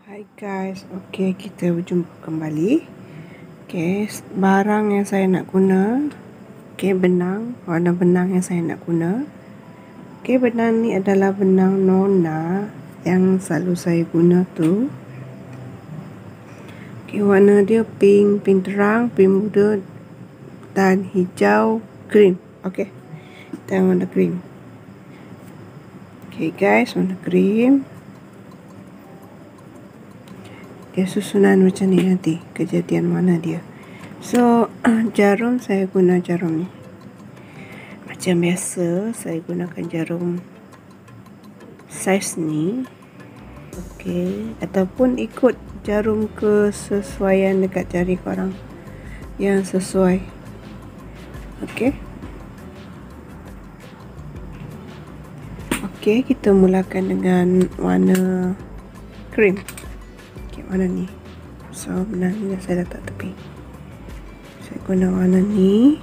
Hai guys, okay, kita berjumpa kembali. Okay, barang yang saya nak guna, okay, benang, warna benang yang saya nak guna. Okay, benang ni adalah benang Nona yang selalu saya guna tu. Okay, warna dia pink, pink terang, pink muda dan hijau, cream. Okay, kita warna cream. Okay guys, warna cream. Dia susunan macam ni nanti, kejadian mana dia. So jarum, saya guna jarum ni macam biasa, saya gunakan jarum saiz ni. Okey, ataupun ikut jarum kesesuaian dekat jari korang yang sesuai. Okey, okey, kita mulakan dengan warna cream. Warna ni, so benang ni saya letak tepi. Saya guna warna ni.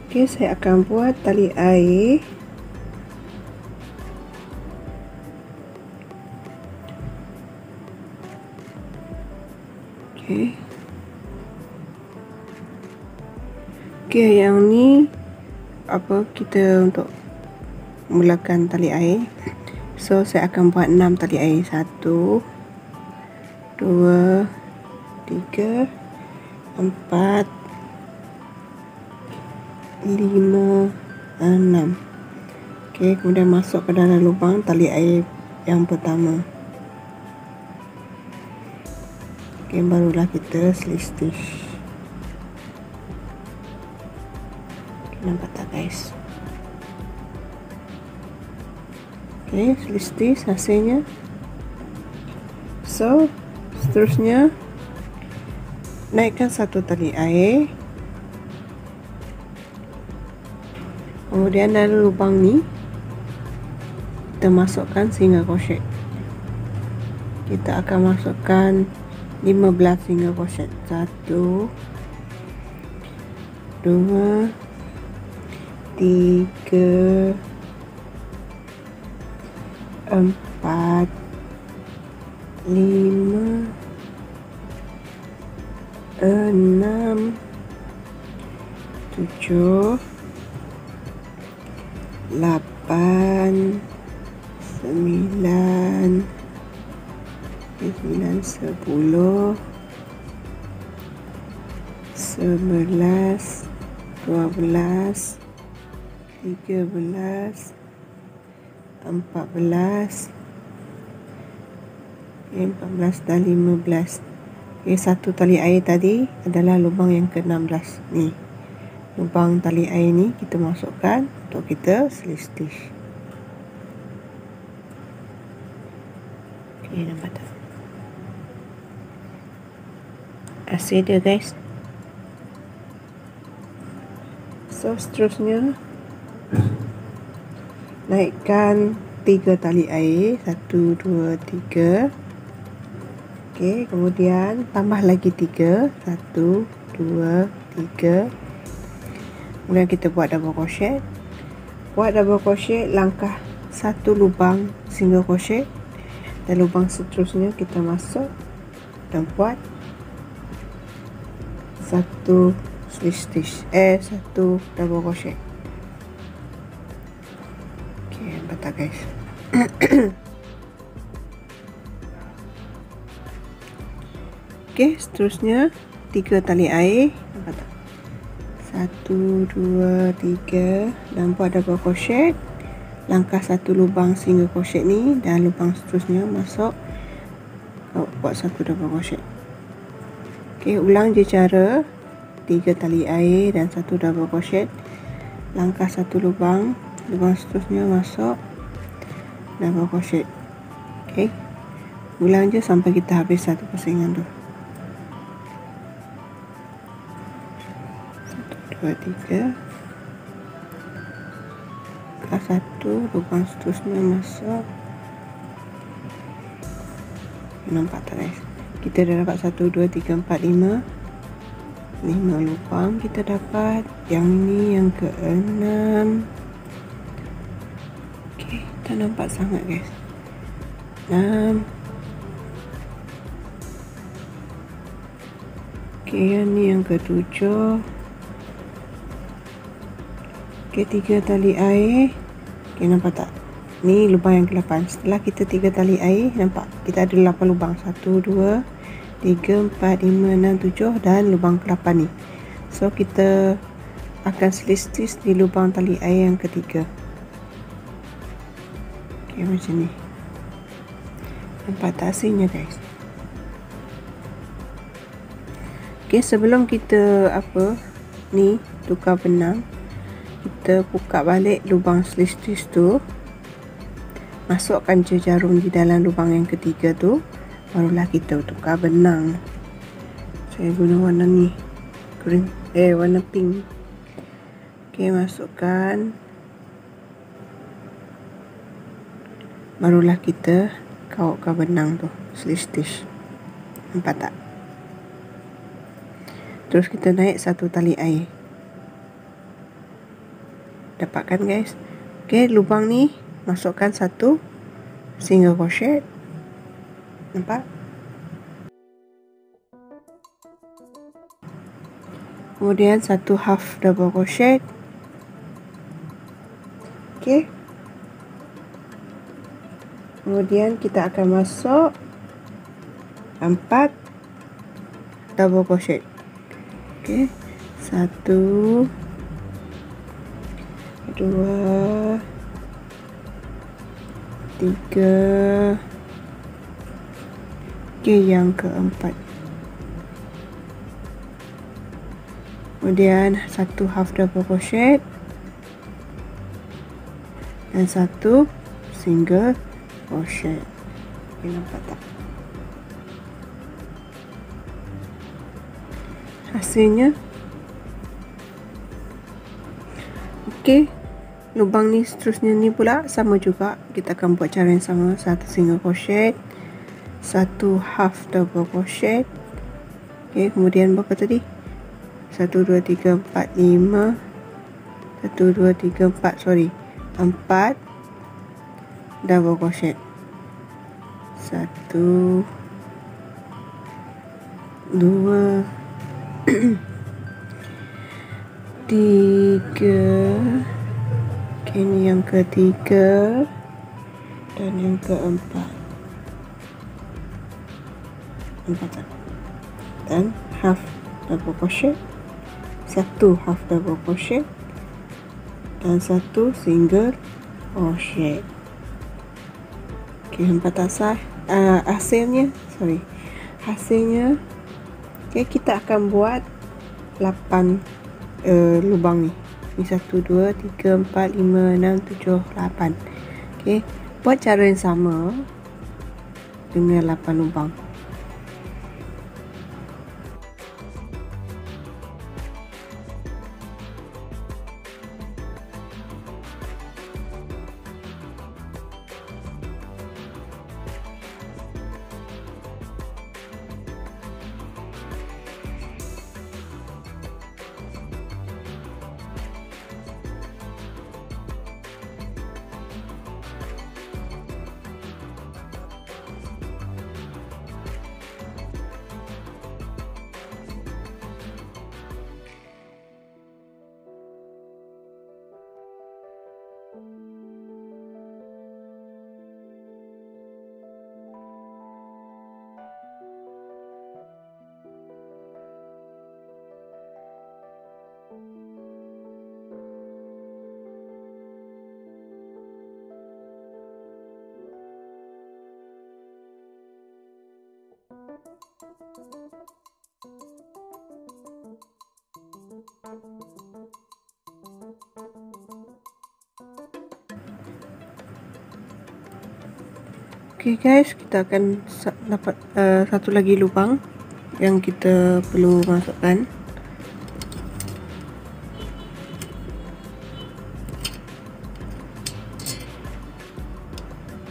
Okay, saya akan buat tali air. Okay, okay, yang ni apa kita untuk mulakan tali air. So saya akan buat 6 tali air. 1 2 3 4 5 6. Okey, kemudian masuk ke dalam lubang tali air yang pertama. Okey, barulah kita slip stitch. Nampak tak guys? Okay, slip stitch hasilnya. So seterusnya naikkan satu tali air, kemudian dalam lubang ni kita masukkan single crochet. Kita akan masukkan 15 single crochet. 1 2 3 4 5 6 7 8 9 10 11 12 13 14 dan 15. Okay, satu tali air tadi adalah lubang yang ke-16 ni. Lubang tali air ni kita masukkan untuk kita slip stitch. Okay, nampak tak? Hasil dia guys. So seterusnya naikkan 3 tali air. 1 2 3. Okey, kemudian tambah lagi 3. 1 2 3. Kemudian kita buat double crochet. Buat double crochet, langkah satu lubang single crochet, dan lubang seterusnya kita masuk dan buat satu slip stitch, satu double crochet. Nampak tak guys? Okey, seterusnya 3 tali air. Nampak tak? 1 2 3 dan buat double crochet. Langkah satu lubang single crochet ni dan lubang seterusnya masuk, buat satu double crochet. Okey, ulang je cara 3 tali air dan satu double crochet. Langkah satu lubang, lubang seterusnya masuk, double crochet. Okey, ulang je sampai kita habis satu pusingan tu. 1 2 3. Langkah satu, lubang seterusnya masuk. Nampak tak guys? Kita dah dapat 1 2 3 4 5 lubang kita dapat. Yang ni yang ke-6, Tak nampak sangat guys. 6. Okey, yang ni yang ke-7. Okey, 3 tali air. Okey, nampak tak? Ni lubang yang ke-8. Setelah kita 3 tali air, nampak kita ada 8 lubang. 1, 2, 3, 4, 5, 6, 7 dan lubang ke-8 ni. So kita akan slip-stitch di lubang tali air yang ketiga. Okey, macam ni. Nampak tak hasilnya guys? Okey, sebelum kita tukar benang, kita buka balik lubang slip-stitch tu. Masukkan je jarum di dalam lubang yang ketiga tu, barulah kita tukar benang. Saya guna warna ni, warna pink. Okey, masukkan, barulah kita kautkan benang tu, slip stitch. Nampak tak? Terus kita naik 1 tali air. Dapatkan guys? Okey, lubang ni masukkan 1 single crochet. Nampak? Kemudian 1 half double crochet. Okey. Kemudian kita akan masuk 4 double crochet. Okey. 1, 2, 3. Okey, yang keempat. Kemudian 1 half double crochet dan 1 single crochet. Okey, nampak tak? Hasilnya. Okey, lubang ni seterusnya ni pula sama juga. Kita akan buat cara yang sama. 1 single crochet, 1 half double crochet. Okey, kemudian berapa tadi? 1, 2, 3, 4, 5. 1, 2, 3, 4, sorry. 4 double crochet. 1, 2, 3. Okey, ini yang ketiga dan yang keempat. Nampak tak? Dan half double crochet, 1 half double crochet dan 1 single crochet. Okey, nampak tak hasilnya? Hasilnya. Okey, kita akan buat 8 lubang ni. Ni 1, 2, 3, 4, 5, 6, 7, 8. Okey, buat cara yang sama dengan 8 lubang. Okey guys, kita akan dapat satu lagi lubang yang kita perlu masukkan.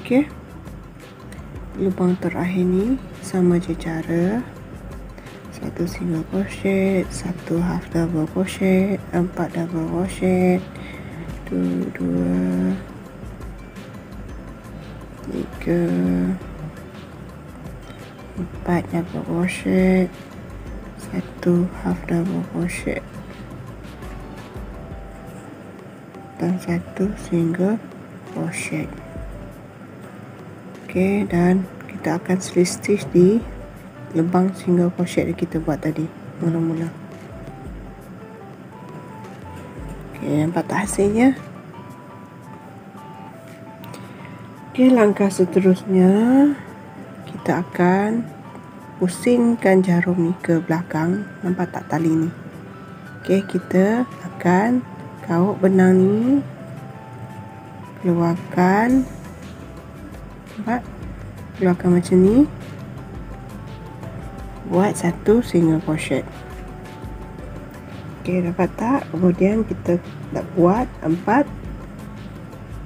Okey, lubang terakhir ni sama je cara. 1 single crochet, 1 half double crochet, 4 double crochet, 2, 3, 4 double crochet, 1 half double crochet dan 1 single crochet. Okey, dan kita akan slip stitch di lubang single crochet yang kita buat tadi mula-mula. Okey, nampak tak hasilnya? Okey, langkah seterusnya kita akan pusingkan jarum ni ke belakang. Nampak tak tali ni? Okey, kita akan kaut benang ni, keluarkan. Nampak? Keluarkan macam ni. Buat 1 single crochet. Okey, dapat tak? Kemudian kita nak buat 4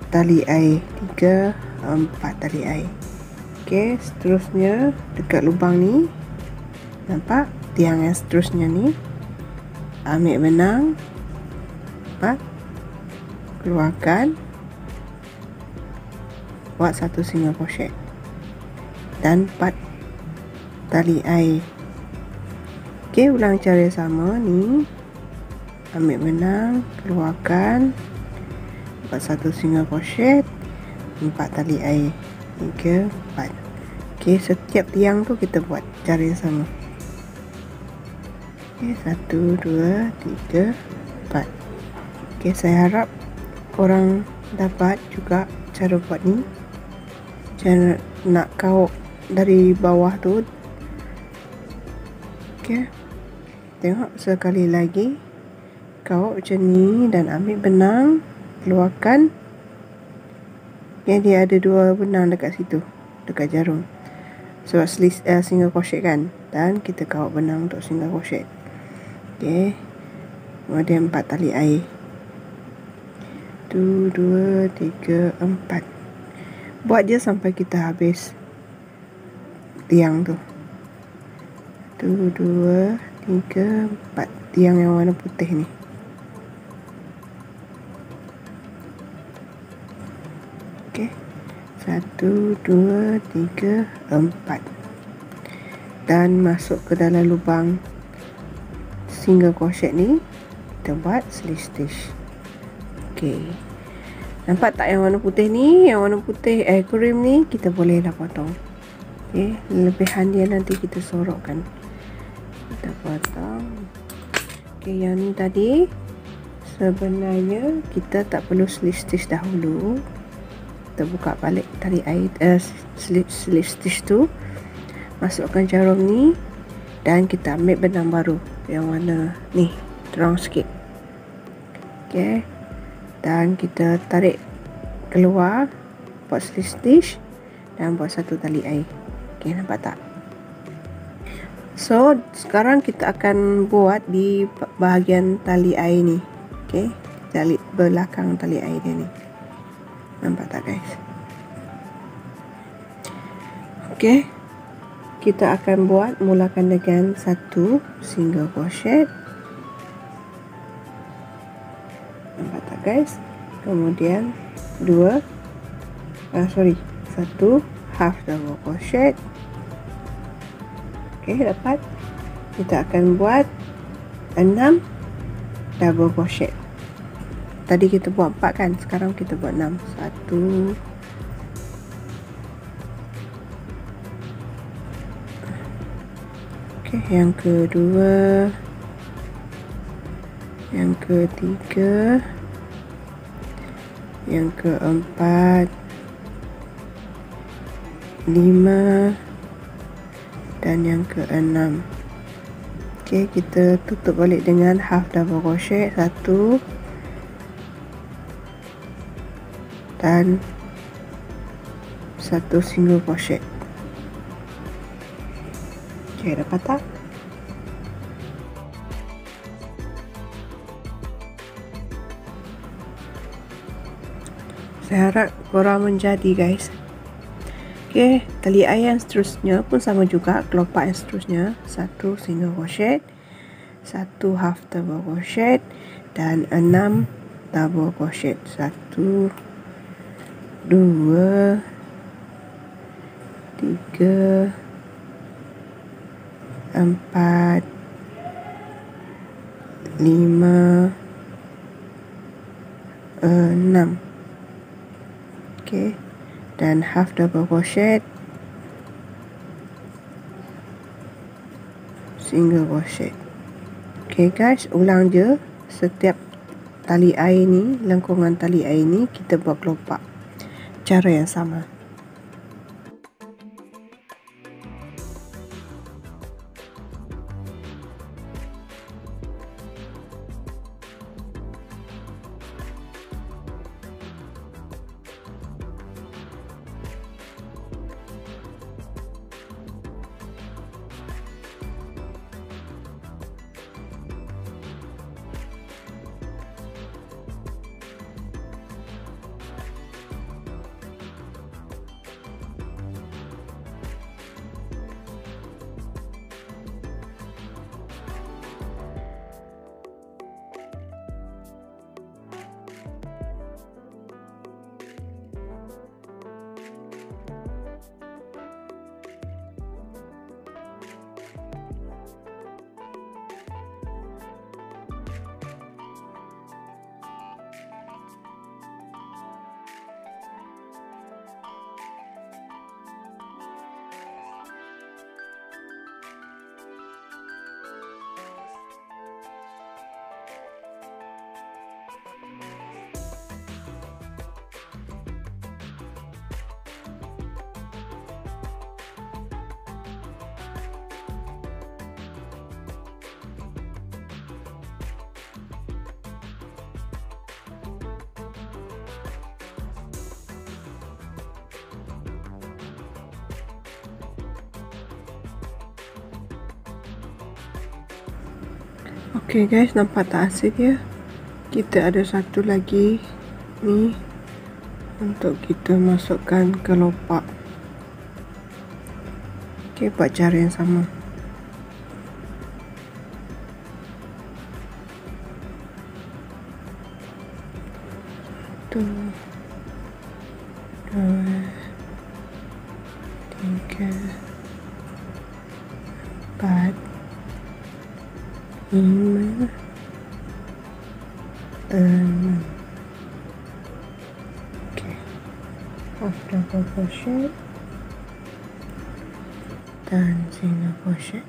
tali air, 3, 4 tali air. Okey, seterusnya dekat lubang ni, nampak tiang yang seterusnya ni, ambil benang, nampak, keluarkan, buat 1 single crochet dan 4 tali air. Okey, ulang cara sama ni, ambil benang, keluarkan, buat 1 single crochet, 4 tali air, 3, 4. Okey, setiap tiang tu kita buat cara yang sama. Okey, 1, 2, 3, 4. Okey, saya harap korang dapat juga cara buat ni. Cara nak kaut dari bawah tu. Okey, tengok sekali lagi. Kaut macam ni dan ambil benang, keluarkan. Yang dia ada 2 benang dekat situ, dekat jarum. Sebab single crochet kan. Dan kita kaut benang untuk single crochet. Okey. Kemudian 4 tali air. 1, 2, 3, 4. Buat je sampai kita habis tiang tu. 1, 2, 3, 4. Tiang yang warna putih ni. Okey. 1, 2, 3, 4. Dan masuk ke dalam lubang single crochet ni, kita buat slip stitch. Okey. Nampak tak yang warna putih ni? Yang warna putih cream ni kita bolehlah potong. Okey, lebihan dia nanti kita sorokkan. Kita potong. Okey, yang ni tadi sebenarnya kita tak perlu slip stitch dahulu. Kita buka balik tali air slip stitch tu. Masukkan jarum ni dan kita ambil benang baru yang warna ni, terang sikit. Okey. Dan kita tarik keluar, buat slip stitch dan buat 1 tali air. Okey, nampak tak? So, sekarang kita akan buat di bahagian tali air ni. Okey, tali belakang tali air dia ni. Nampak tak, guys? Okey. Kita akan buat, mulakan dengan 1 single crochet. Nampak tak, guys? Kemudian 1 half double crochet. Okey, dapat. Kita akan buat 6 double crochet. Tadi kita buat 4 kan, sekarang kita buat 6. 1, okey, yang kedua, yang ketiga, yang keempat, 5 dan yang keenam. Okey, kita tutup balik dengan half double crochet 1 dan 1 single crochet. Okey, dapat tak? Saya harap korang menjadi, guys. Okey, tali air yang seterusnya pun sama juga. Kelopak yang seterusnya 1 single crochet, 1 half double crochet dan 6 double crochet. 1, 2, 3, 4, 5, 6. Okey, dan half double crochet, single crochet. Okey guys, ulang je setiap tali air ni, lengkungan tali air ni kita buat kelopak cara yang sama. Okey guys, nampak tak hasil dia? Kita ada satu lagi ni untuk kita masukkan kelopak. Okey, buat cara yang sama. Satu, 2, 3, 4, 5, 6. Okey, half double crochet dan single crochet.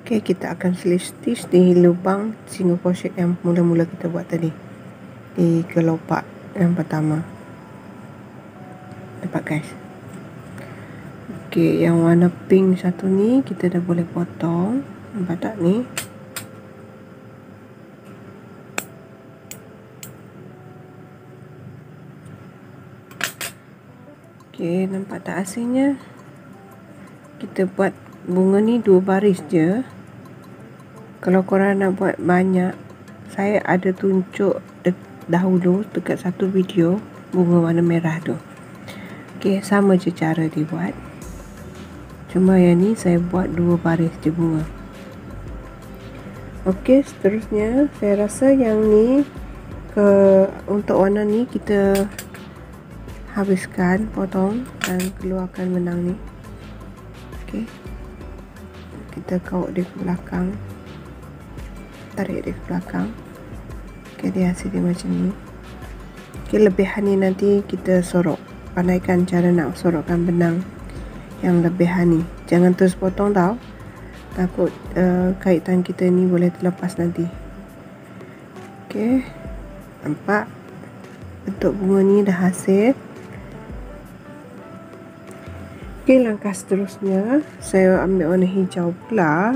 Okey, kita akan slip stitch di lubang single crochet yang mula-mula kita buat tadi, di kelopak yang pertama. Nampak guys? Okey, yang warna pink satu ni kita dah boleh potong. Nampak tak ni? Okey, nampak tak hasilnya? Kita buat bunga ni 2 baris je. Kalau korang nak buat banyak, saya ada tunjuk dahulu dekat satu video bunga warna merah tu. Okey, sama je cara dibuat. Cuma yang ni saya buat 2 baris je bunga. Okey, seterusnya saya rasa yang ni untuk warna ni kita habiskan, potong dan keluarkan benang ni. Okey, kita kawat dia ke belakang, tarik dia ke belakang. Okey, dia hasil dia macam ni. Okey, lebihan ni nanti kita sorok. Pandaikan cara nak sorokkan benang yang lebihan ni. Jangan terus potong tau, takut kaitan kita ni boleh terlepas nanti. Okey, nampak bentuk bunga ni dah hasil. Okey, langkah seterusnya saya ambil warna hijau pula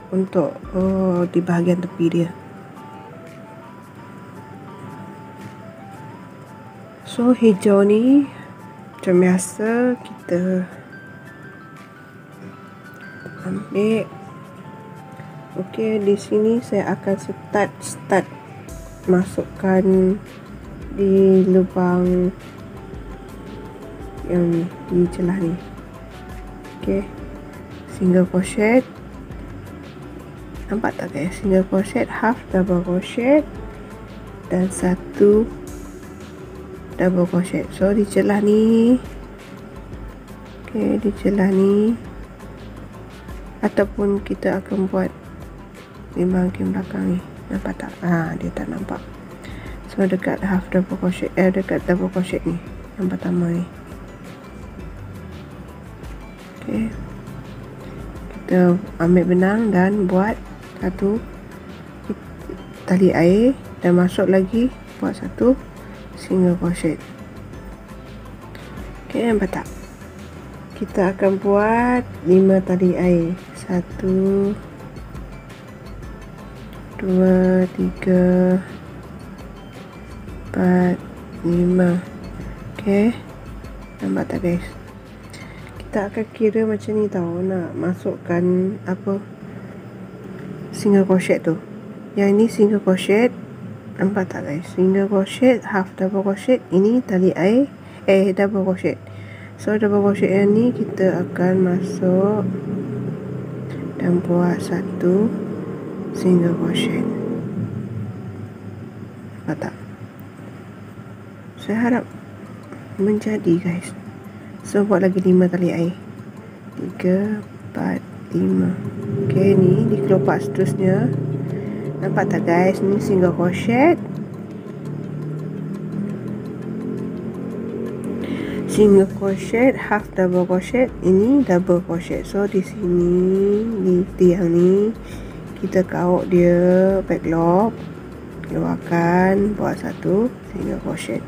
untuk di bahagian tepi dia. So hijau ni macam biasa kita ambil. Okey, di sini saya akan start masukkan di lubang yang ni, di celah ni. Okey, single crochet. Nampak tak guys? Single crochet, half double crochet dan 1 double crochet. So di celah ni Okey, di celah ni ataupun kita akan buat di bahagian belakang ni. Nampak tak? Dia tak nampak. So dekat half double crochet, dekat double crochet ni yang pertama ni. Okey, kita ambil benang dan buat satu tali air dan masuk lagi buat satu single crochet. Okey, nampak tak? Kita akan buat 5 tali air. 1 2 3 4 5. Okey, nampak tak guys? Kita akan kira macam ni tau, nak masukkan apa single crochet tu. Yang ini single crochet, nampak tak guys? Single crochet, half double crochet, ini tali air, double crochet. So double crochet yang ni kita akan masuk dan buat satu single crochet. Nampak tak? Saya harap menjadi guys. So buat lagi 5 tali air. 3 4 5. Okey, ni di kelopak seterusnya. Nampak tak guys? Ni single crochet, single crochet, half double crochet, ini double crochet. So di sini, di tiang ni kita kauk dia back lock, keluarkan, buat satu single crochet.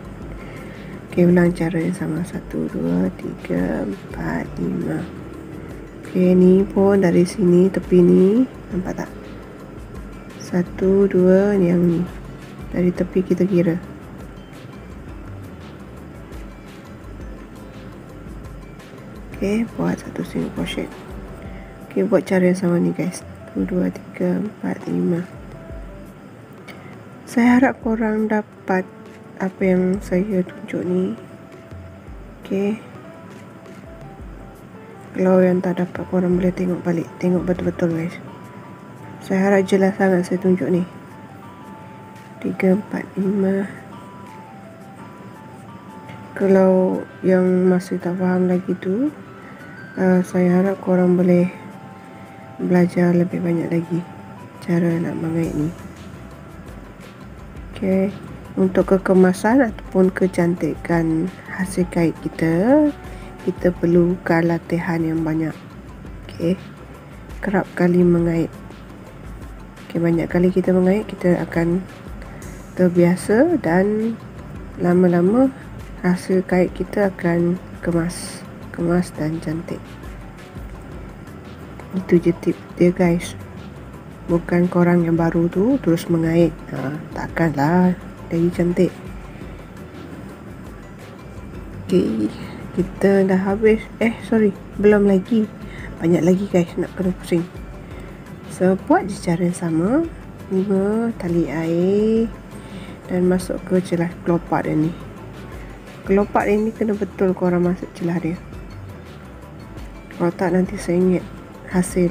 Okey, ulang cara yang sama. 1 2 3 4 5. Okey, ni pun dari sini tepi ni, nampak tak? 1 2 ni, yang ni dari tepi kita kira. Okey, buat satu single crochet. Okey, buat cara yang sama ni guys. 1 2 3 4 5. Saya harap korang dapat apa yang saya tunjuk ni. Okey, kalau yang tak dapat, korang boleh tengok balik, tengok betul-betul guys. Saya harap jelas sangat saya tunjuk ni. 3 4 5. Kalau yang masih tak faham lagi tu, saya harap korang boleh belajar lebih banyak lagi cara nak mengait ni. Okey, untuk kekemasan ataupun kecantikan hasil kait kita, kita perlukan latihan yang banyak. Okey, kerap kali mengait. Okey, banyak kali kita mengait, kita akan terbiasa dan lama-lama hasil kait kita akan kemas dan cantik. Itu je tip dia guys. Bukan korang yang baru tu terus mengait, takkanlah jadi cantik. Okey, kita dah habis. Belum lagi. Banyak lagi guys, nak kena pusing. So buat je cara yang sama. 5 tali air dan masuk ke celah kelopak dia ni. Kelopak dia ni kena betul korang masuk celah dia. Kalau tak nanti saya ingat hasil.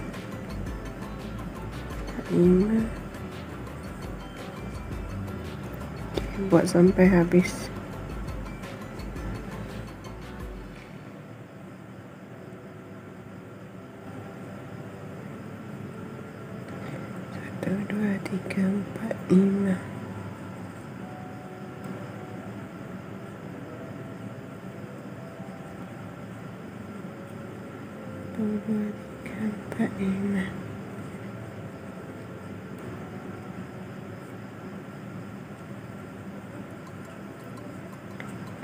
5. Buat sampai habis. Satu, dua, tiga, empat, 5. Satu, dua, tiga, empat, 5.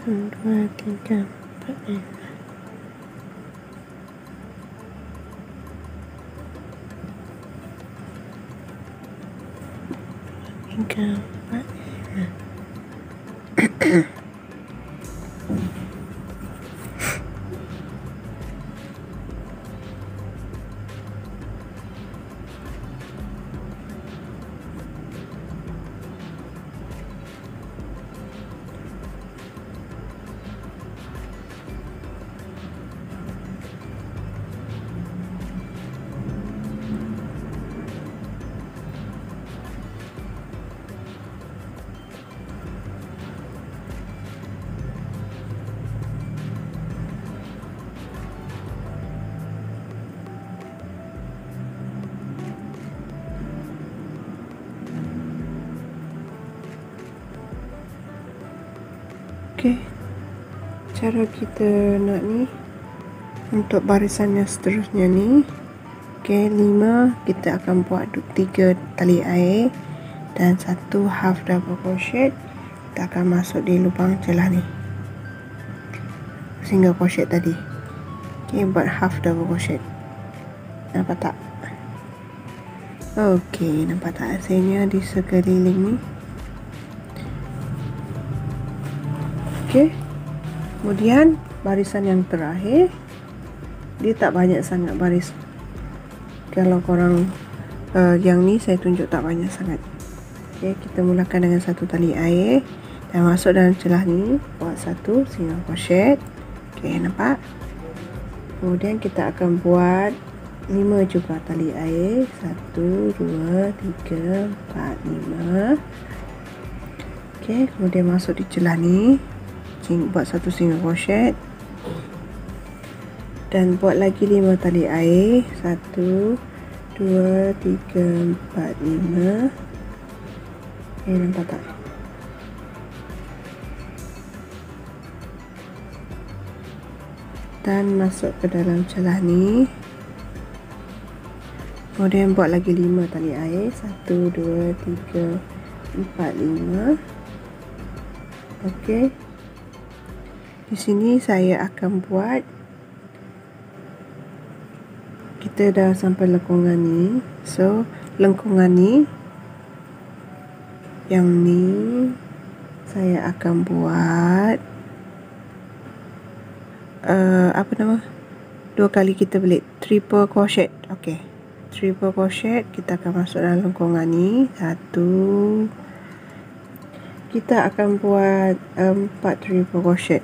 Satu, dua, tiga, empat, 5. 3 4 5. Okey, cara kita nak ni untuk barisan yang seterusnya ni. Okey, 5 kita akan buat 3 tali air dan 1 half double crochet. Kita akan masuk di lubang celah ni, single crochet tadi. Okey, buat half double crochet. Nampak tak? Okey, nampak tak hasilnya di sekeliling ni? Okey, kemudian barisan yang terakhir, dia tak banyak sangat baris. Kalau korang yang ni saya tunjuk tak banyak sangat. Okey, kita mulakan dengan 1 tali air dan masuk dalam celah ni, buat 1 single crochet. Okey, nampak? Kemudian kita akan buat 5 juga tali air. 1 2 3 4 5. Okey, kemudian masuk di celah ni, buat 1 single crochet dan buat lagi 5 tali air. 1 2 3 4 5. Okey, nampak tak? Dan masuk ke dalam celah ni, kemudian buat lagi 5 tali air. 1 2 3 4 5. Okey, di sini saya akan buat, kita dah sampai lengkungan ni. So lengkungan ni, yang ni saya akan buat apa nama, 2 kali kita belit, triple crochet. Okey, triple crochet. Kita akan masuk dalam lengkungan ni. 1, kita akan buat 4 triple crochet.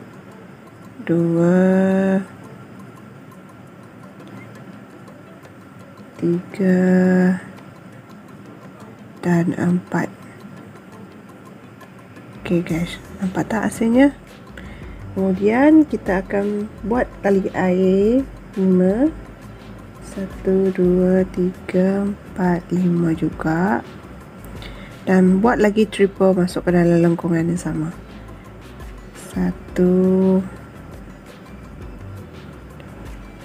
2 3 dan 4. Okey guys, nampak tak hasilnya? Kemudian kita akan buat tali air 5. 1 2 3 4 5 juga, dan buat lagi triple masuk ke dalam lengkungan yang sama. 1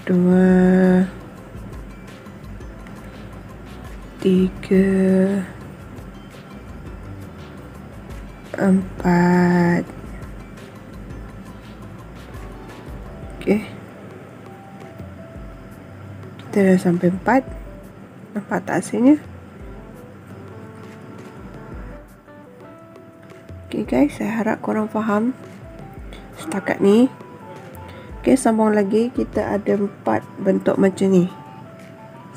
2 3 4. Okey, kita dah sampai 4. Nampak tak hasilnya? Okey guys, saya harap korang faham setakat ni. Okey, sambung lagi. Kita ada 4 bentuk macam ni.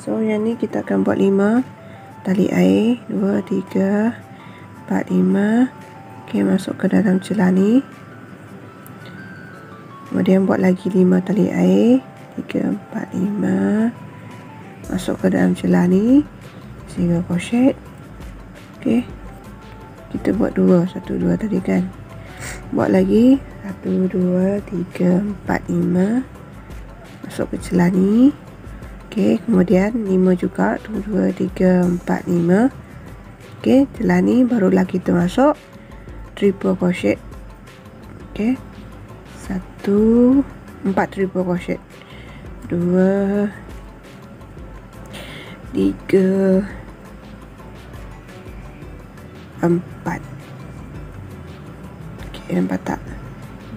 So yang ni kita akan buat 5 tali air. 2 3 4 5. Okey, masuk ke dalam celah ni, kemudian buat lagi 5 tali air. 3 4 5. Masuk ke dalam celah ni, single crochet. Okey, kita buat 2 1 2 tadi kan. Buat lagi 1 2 3 4 5. Masuk ke celah ni. Okey, kemudian 5 juga. 1 2 3 4 5. Okey, celah ni barulah kita masuk triple crochet. Okey, 1 4 triple crochet. 2 3 4. Okey, nampak tak?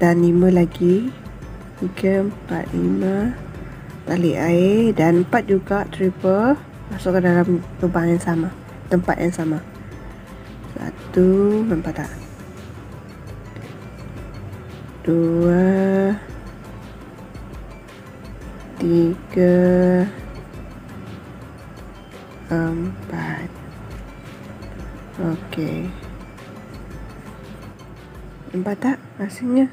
Dan 5 lagi. 3 4 5 tali air, dan 4 juga triple masuk ke dalam lubang yang sama, tempat yang sama. 1, nampak tak? 2 3 4. Okey, nampak tak hasilnya?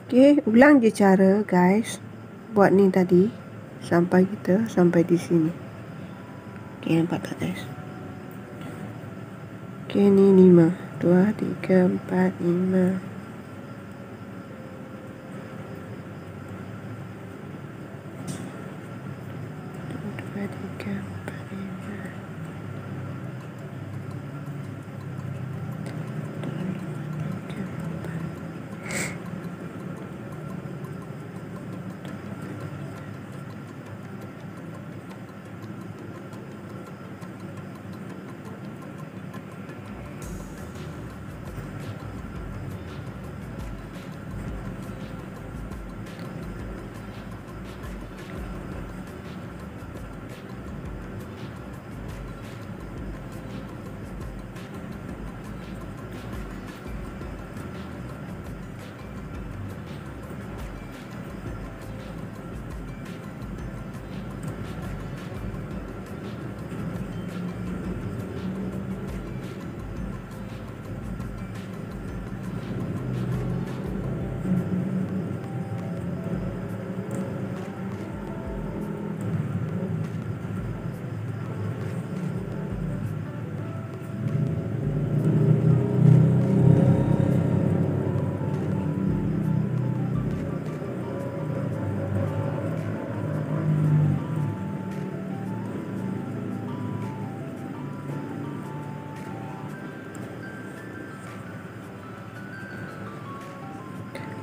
Okey, ulang je cara guys buat ni tadi sampai kita sampai di sini. Okey, nampak tak guys? Okey, ni 5. 2 3 4 5. 1, 2, 3, 4, 5.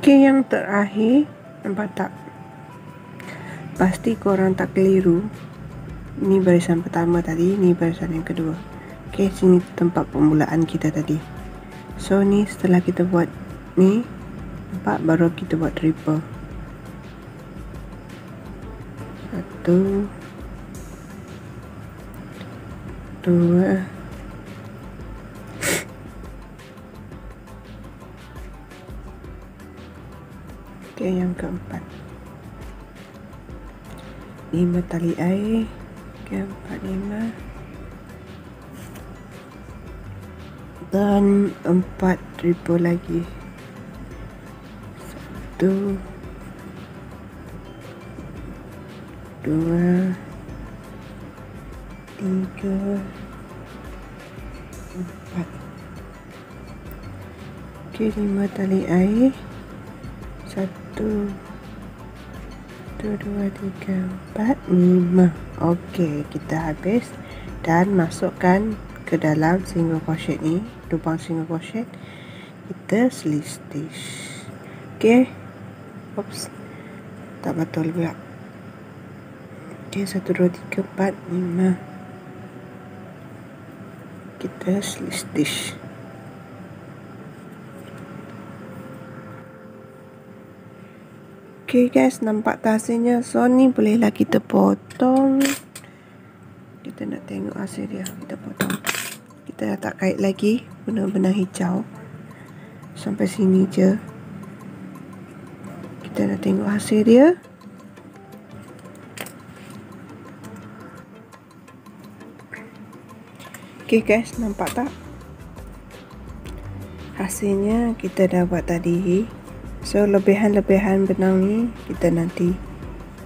Okey, yang terakhir, nampak tak? Pasti korang tak keliru. Ini barisan pertama tadi, ini barisan yang kedua. Okey, sini tempat permulaan kita tadi. So ni setelah kita buat ni, nampak, baru kita buat triple. 1 2 Okey, yang keempat. 5 tali air. Okey, 4, 5. Dan 4 triple lagi. 1 2 3 4. Okey, 5 tali air. 1 2 3 4 5. Okey, kita habis dan masukkan ke dalam single crochet ni, lubang single crochet. Kita slip stitch. Okey. Oops. Tak betul pula. Okey, 1 2 3 4 5. Kita slip stitch. Okey guys, nampak tak hasilnya? So ni bolehlah kita potong. Kita nak tengok hasil dia. Kita potong. Kita tak kait lagi benang-benang hijau. Sampai sini je. Kita nak tengok hasil dia. Okey guys, nampak tak? Hasilnya kita dah buat tadi. So lebihan-lebihan benang ni kita nanti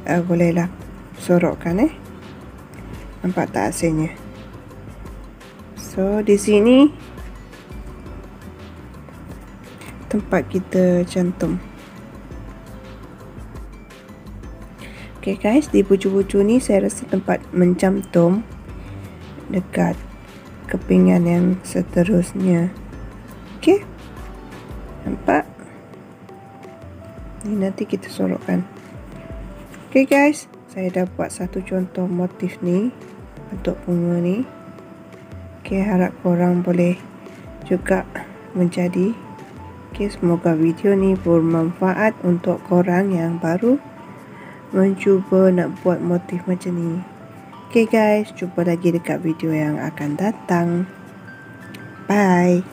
bolehlah sorokkan. Nampak tak hasilnya? So di sini tempat kita cantum. Okay guys, di bucu-bucu ni saya rasa tempat mencantum dekat kepingan yang seterusnya. Okay, nampak? Ni nanti kita sorokkan. Okay guys, saya dah buat satu contoh motif ni untuk bunga ni. Okay, harap korang boleh juga menjadi. Okay, semoga video ni bermanfaat untuk korang yang baru mencuba nak buat motif macam ni. Okay guys, jumpa lagi dekat video yang akan datang. Bye.